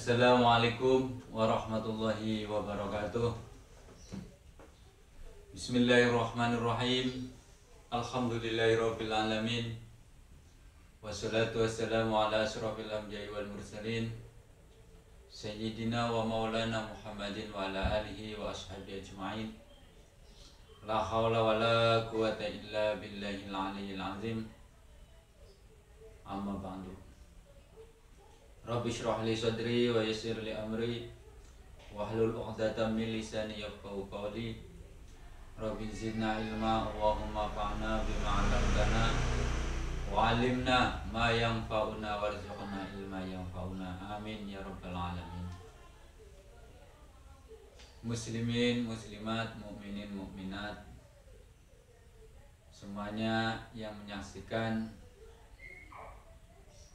Assalamualaikum warahmatullahi wabarakatuh. Bismillahirrahmanirrahim. Alhamdulillahirabbil alamin. Wassalatu wassalamu ala asyrofil anbiya'i wal mursalin Sayyidina wa maulana Muhammadin wa ala alihi wa ashabihi ajma'in. La hawla wa la quwata illa billahil aliyyil azim. Amma ba'du. Rabbi shrah li sadri wa yassir li amri wahlul 'uqdatam min lisani yafqahu qawli. Rabbi zidna ilma Allahumma fa'na bima 'allamtana wa 'allimna ma yanfa'una warzuqna ilma yanfa'una. Amin ya rabbal alamin. Muslimin, muslimat, mukminin, mukminat, semuanya yang menyaksikan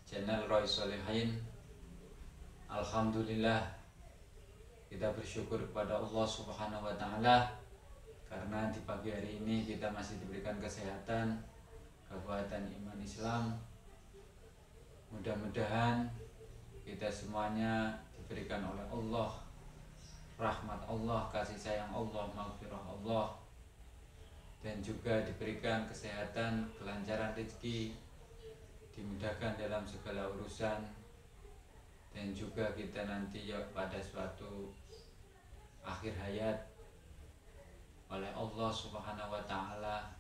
channel Roy Solehin, alhamdulillah kita bersyukur kepada Allah Subhanahu wa taala karena di pagi hari ini kita masih diberikan kesehatan, kekuatan iman Islam. Mudah-mudahan kita semuanya diberikan oleh Allah rahmat Allah, kasih sayang Allah, maghfirah Allah, dan juga diberikan kesehatan, kelancaran rezeki, dimudahkan dalam segala urusan, dan juga kita nanti ya pada suatu akhir hayat oleh Allah Subhanahu wa taala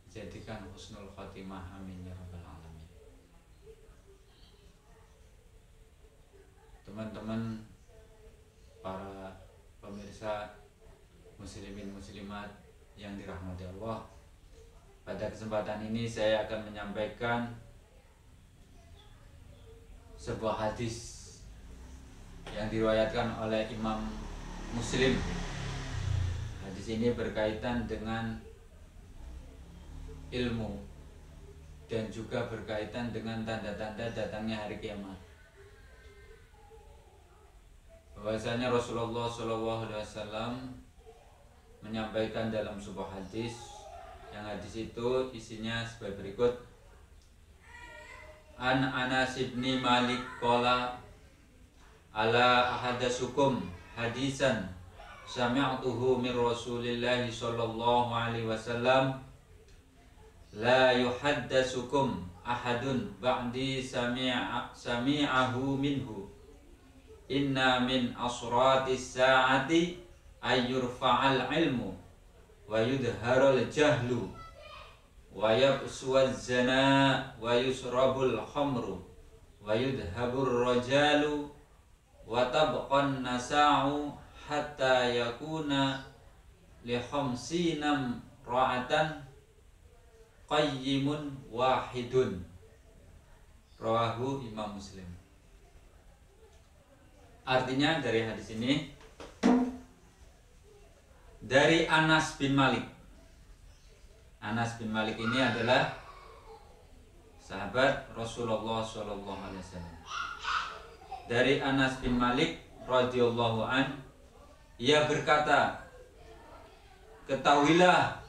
dijadikan husnul khotimah. Amin ya rabbal alamin. Teman-teman para pemirsa muslimin muslimat yang dirahmati Allah, pada kesempatan ini saya akan menyampaikan sebuah hadis yang diriwayatkan oleh Imam Muslim. Hadis ini berkaitan dengan ilmu dan juga berkaitan dengan tanda-tanda datangnya hari kiamat. Bahwasanya Rasulullah SAW menyampaikan dalam sebuah hadis, yang hadis itu isinya sebagai berikut. An Anas bin Malik qala ala ahadasukum hadisan sami'tuhu min Rasulillah sallallahu alaihi wasallam la yuhaddasukum ahadun ba'di sami'ahu minhu inna min asratis sa'ati ayyurfa'al ilmu wa yudharul jahlu wa yabsuwaz zana wa yusrabul khamru wa yudhabur rajalu wa tabqan nasa'u hatta yakuna li khamsinam ra'atan qayyimun wahidun. Rawahu Imam Muslim. Artinya dari hadis ini, dari Anas bin Malik. Anas bin Malik ini adalah sahabat Rasulullah SAW. Dari Anas bin Malik radhiyallahu an, ia berkata, ketahuilah,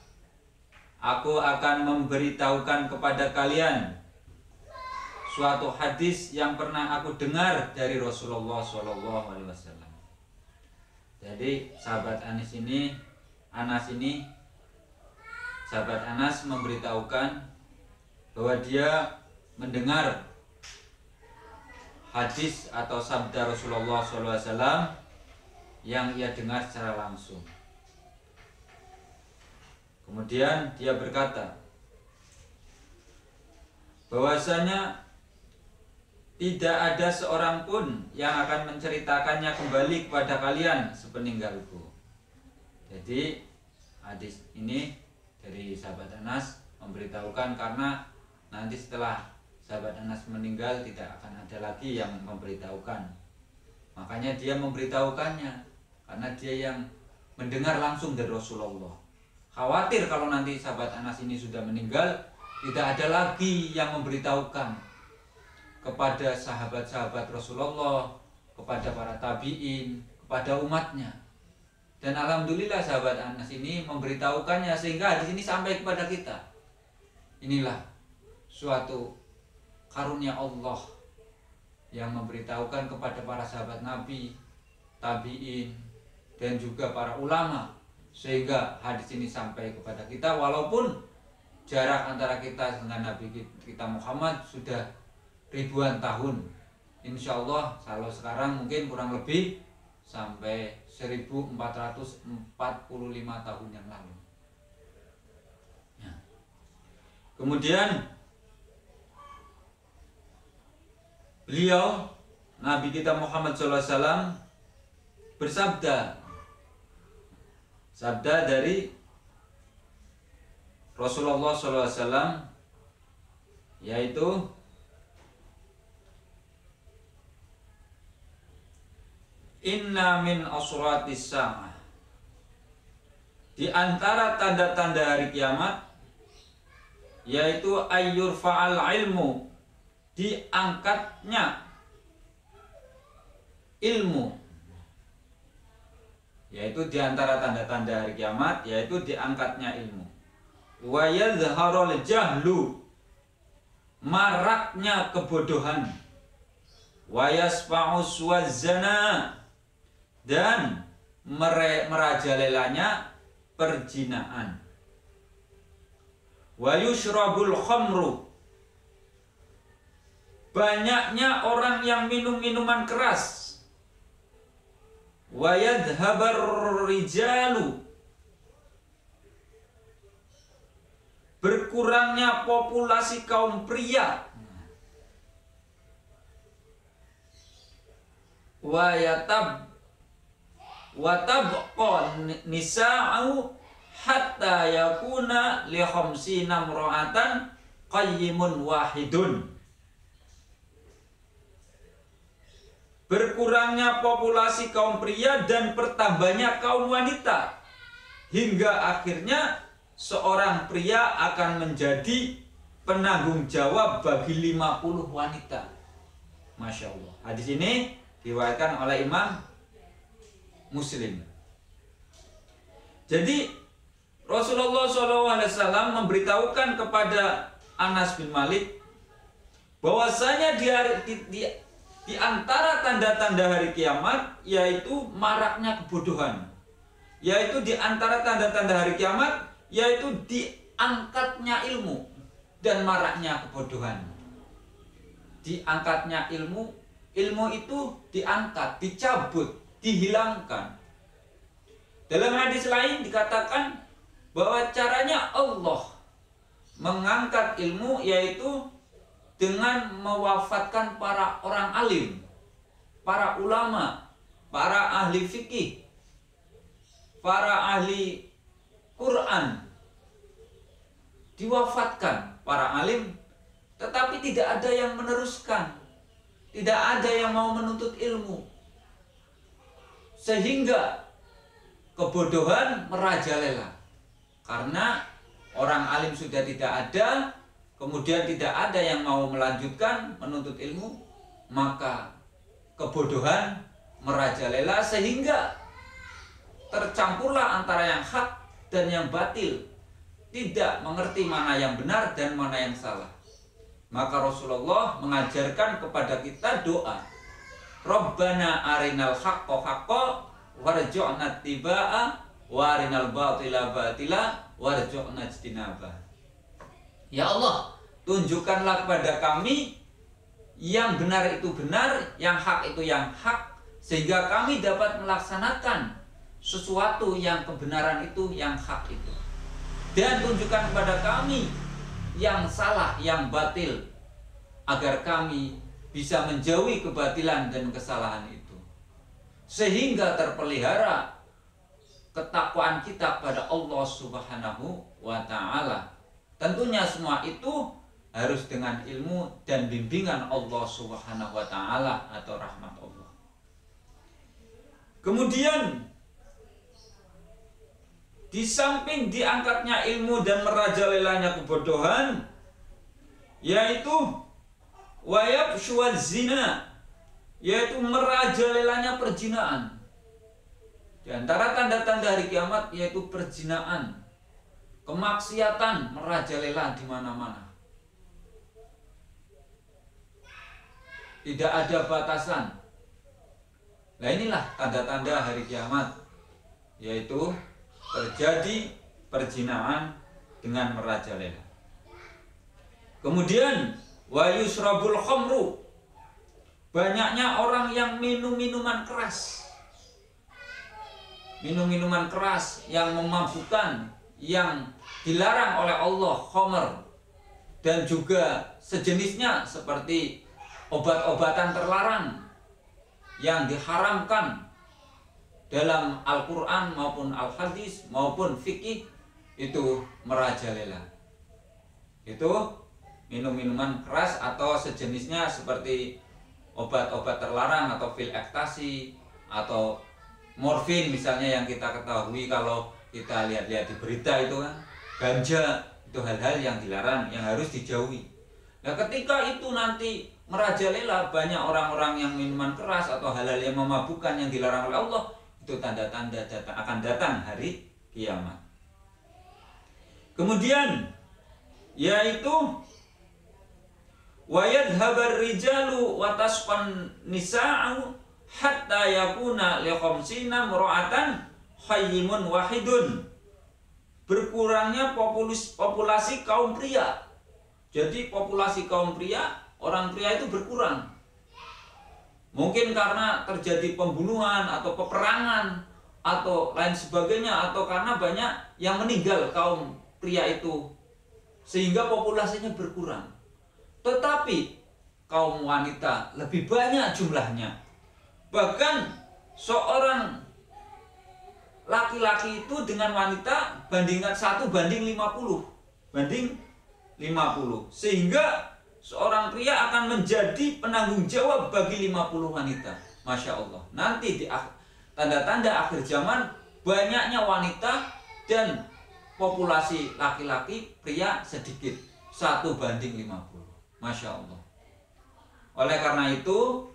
aku akan memberitahukan kepada kalian suatu hadis yang pernah aku dengar dari Rasulullah SAW. Jadi sahabat Anas ini, sahabat Anas memberitahukan bahwa dia mendengar hadis atau sabda Rasulullah SAW yang ia dengar secara langsung. Kemudian dia berkata bahwasanya tidak ada seorang pun yang akan menceritakannya kembali kepada kalian sepeninggalku. Jadi hadis ini dari sahabat Anas memberitahukan karena nanti setelah sahabat Anas meninggal tidak akan ada lagi yang memberitahukan. Makanya dia memberitahukannya karena dia yang mendengar langsung dari Rasulullah. Khawatir kalau nanti sahabat Anas ini sudah meninggal, tidak ada lagi yang memberitahukan kepada sahabat-sahabat Rasulullah, kepada para tabi'in, kepada umatnya. Dan alhamdulillah sahabat Anas ini memberitahukannya sehingga hadis ini sampai kepada kita. Inilah suatu karunia Allah yang memberitahukan kepada para sahabat Nabi, tabi'in, dan juga para ulama, sehingga hadis ini sampai kepada kita walaupun jarak antara kita dengan Nabi kita Muhammad sudah ribuan tahun. Insya Allah kalau sekarang mungkin kurang lebih sampai 1445 tahun yang lalu. Ya. Kemudian beliau Nabi kita Muhammad SAW bersabda, sabda dari Rasulullah SAW, yaitu inna min asratis sa'ah, di antara tanda-tanda hari kiamat, yaitu ayyur fa'al ilmu, diangkatnya ilmu, yaitu di antara tanda-tanda hari kiamat, yaitu diangkatnya ilmu. Wa yadhharul jahlu, maraknya kebodohan. Wa yasfa'us wazana, dan merajalelanya perjinaan. Wa yushrabul khamru, banyaknya orang yang minum minuman keras. Wa yadhhabar rijalu, berkurangnya populasi kaum pria. Wa tabqa nisa'u hatta yakuna li khamsina imra'atan qayyimun wahidun. Berkurangnya populasi kaum pria dan bertambahnya kaum wanita, hingga akhirnya seorang pria akan menjadi penanggung jawab bagi 50 wanita. Masya Allah. Hadis ini diriwayatkan oleh Imam Muslim. Jadi Rasulullah SAW memberitahukan kepada Anas bin Malik bahwasanya di antara tanda-tanda hari kiamat yaitu maraknya kebodohan. Yaitu di antara tanda-tanda hari kiamat yaitu diangkatnya ilmu dan maraknya kebodohan. Diangkatnya ilmu, ilmu itu diangkat, dicabut, dihilangkan. Dalam hadis lain dikatakan bahwa caranya Allah mengangkat ilmu yaitu dengan mewafatkan para orang alim, para ulama, para ahli fikih, para ahli Quran. Diwafatkan para alim, tetapi tidak ada yang meneruskan, tidak ada yang mau menuntut ilmu, sehingga kebodohan merajalela. Karena orang alim sudah tidak ada, kemudian tidak ada yang mau melanjutkan menuntut ilmu, maka kebodohan merajalela sehingga tercampurlah antara yang hak dan yang batil, tidak mengerti mana yang benar dan mana yang salah. Maka Rasulullah mengajarkan kepada kita doa, Rabbana arinal haqqa haqqa warju'na tibaa warinal batila batila warju'na ijtinabah. Ya Allah, tunjukkanlah kepada kami yang benar itu benar, yang hak itu yang hak, sehingga kami dapat melaksanakan sesuatu yang kebenaran itu, yang hak itu. Dan tunjukkan kepada kami yang salah, yang batil, agar kami bisa menjauhi kebatilan dan kesalahan itu, sehingga terpelihara ketakwaan kita kepada Allah Subhanahu wa Ta'ala. Tentunya semua itu harus dengan ilmu dan bimbingan Allah Subhanahu wa Ta'ala atau rahmat Allah. Kemudian di samping diangkatnya ilmu dan merajalelanya kebodohan, yaitu wayabshuwaz zina, yaitu merajalelanya perzinaan. Di antara tanda-tanda hari kiamat yaitu perzinaan, kemaksiatan merajalela di mana-mana. tidak ada batasan. Nah inilah tanda-tanda hari kiamat, yaitu terjadi perzinahan dengan merajalela. Kemudian wa yusrabul khamru, banyaknya orang yang minum minuman keras. Minum minuman keras yang memabukkan, yang dilarang oleh Allah, khamr, dan juga sejenisnya seperti obat-obatan terlarang yang diharamkan dalam Al-Quran maupun Al-Hadis maupun fikih, itu merajalela. Itu minum minuman keras atau sejenisnya seperti obat-obat terlarang atau pil ekstasi atau morfin misalnya, yang kita ketahui kalau kita lihat-lihat di berita itu kan, ganja, itu hal-hal yang dilarang, yang harus dijauhi. Nah ketika itu nanti merajalela, banyak orang-orang yang minuman keras atau hal-hal yang memabukkan yang dilarang oleh Allah, itu tanda-tanda akan datang hari kiamat. Kemudian yaitu wa yadhhabar rijalu wa tasqan nisa'u hatta yakuna li khamsina mura'atan khayyimun wahidun. Berkurangnya populasi kaum pria. Jadi populasi kaum pria, orang pria itu berkurang. Mungkin karena terjadi pembunuhan atau peperangan atau lain sebagainya, atau karena banyak yang meninggal kaum pria itu, sehingga populasinya berkurang. Tetapi kaum wanita lebih banyak jumlahnya. Bahkan seorang laki-laki itu dengan wanita bandingkan 1 banding 50. Banding 50. Sehingga seorang pria akan menjadi penanggung jawab bagi 50 wanita. Masya Allah. Nanti di tanda-tanda akhir zaman, banyaknya wanita dan populasi laki-laki pria sedikit. 1 banding 50. Masya Allah. Oleh karena itu,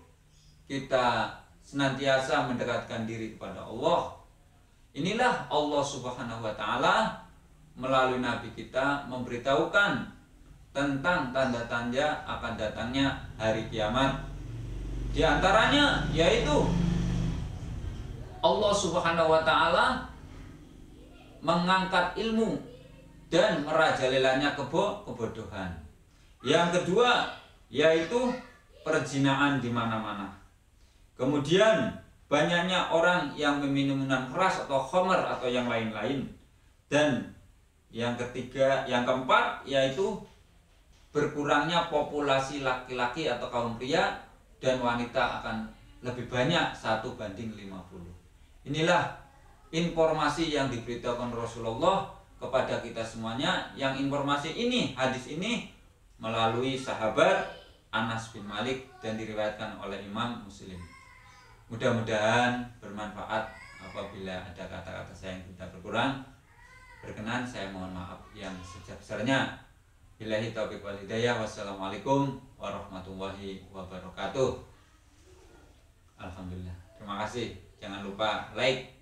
kita senantiasa mendekatkan diri kepada Allah. Inilah Allah Subhanahu wa Ta'ala melalui Nabi kita memberitahukan tentang tanda-tanda akan datangnya hari kiamat. Di antaranya yaitu Allah Subhanahu wa Ta'ala mengangkat ilmu dan merajalelanya kebodohan. Yang kedua yaitu perzinahan di mana-mana. Kemudian banyaknya orang yang meminum minuman keras atau khamr atau yang lain-lain. Dan yang ketiga, yang keempat yaitu berkurangnya populasi laki-laki atau kaum pria, dan wanita akan lebih banyak 1 banding 50. Inilah informasi yang diberitakan Rasulullah kepada kita semuanya, yang informasi ini, hadis ini melalui sahabat Anas bin Malik dan diriwayatkan oleh Imam Muslim. Mudah-mudahan bermanfaat. Apabila ada kata-kata saya yang tidak berkurang, berkenan saya mohon maaf yang sebesar-besarnya. Billahi taufiq wal hidayah. Wassalamualaikum warahmatullahi wabarakatuh. Alhamdulillah. Terima kasih. Jangan lupa like,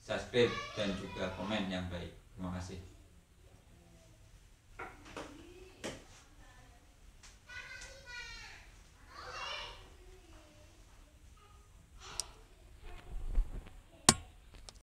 subscribe, dan juga komen yang baik. Terima kasih.